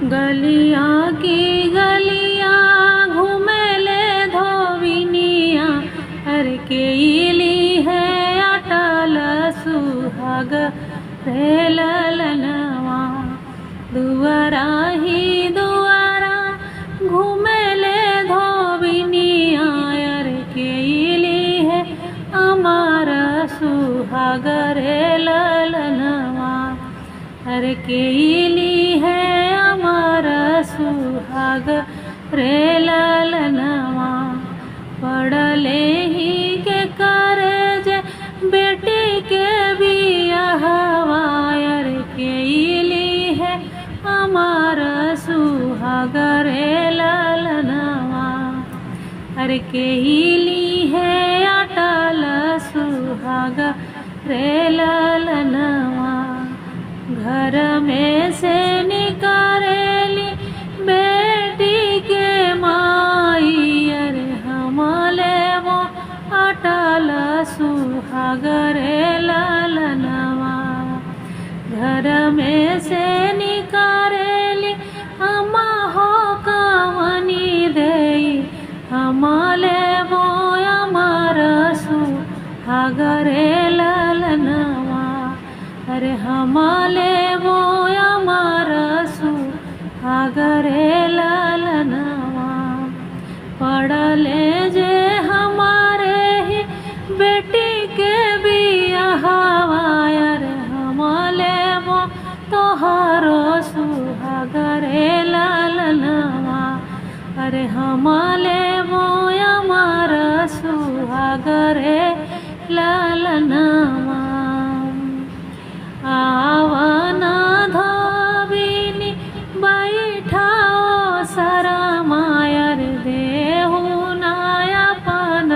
गलिया की गलिया घूमेले धोबिनिया हर केली है अटल सुहाग रे ललनवा। दुआरा ही दुआरा घूमेले धोबिनिया हर केली है अमर सुहाग रे ललनवा। हर केली है अमर सुहाग रे ललनवा। पड़ले ही के करे जे बेटी के बियाहवा हर केली है अमर सुहाग रे ललनवा। हर केली है अटल सुहाग रे ललनवा। घर में से निकारेली बेटी के माई अरे हमले वो अटल सुहाग रे ललनवा। घर में से निकारेली अम्मा हो कवनी देई हमले वो अमर सुहाग रे ललनवा। अरे हमले वो अमर सुहाग रे ललनवा। पड़ले जे हमारे ही बेटी के बियाहवा अरे हमले वो तोहरो सुहाग रे ललनवा। अरे हमले वो अमर सुहाग रे ललनवा। आवना धोबिनी बैठाओ शरमायर देहु नायापन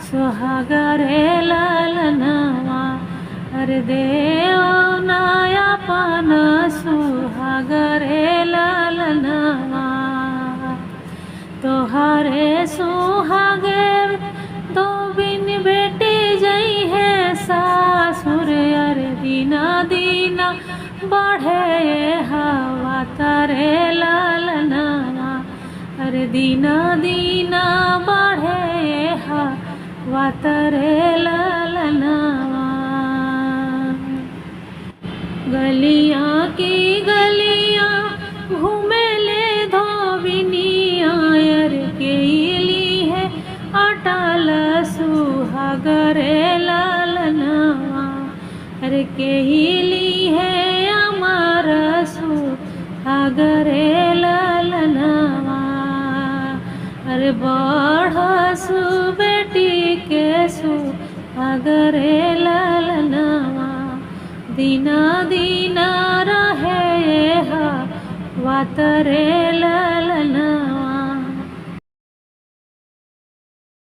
सुहाग रे ललनवा। अरे देव नायापन सुहाग रे ललनवा। तोहरे सुहागे धोबिन बेटी जई है सासुर अरे दीना दीना बढ़े हवा तरे ललनवा। अरे दीना दीना बढ़े हवा तरे ललनवा। गलिया की गलिया घूमेले धोबिनिया अरे केली है अटल सुहाग रे ललनवा। अरे केली है अमर सुहाग रे ललनवा। अरे बढ़सु बेटी के सुहाग रे ललनवा। दीना दीना रहे हवा तरे ललनवा।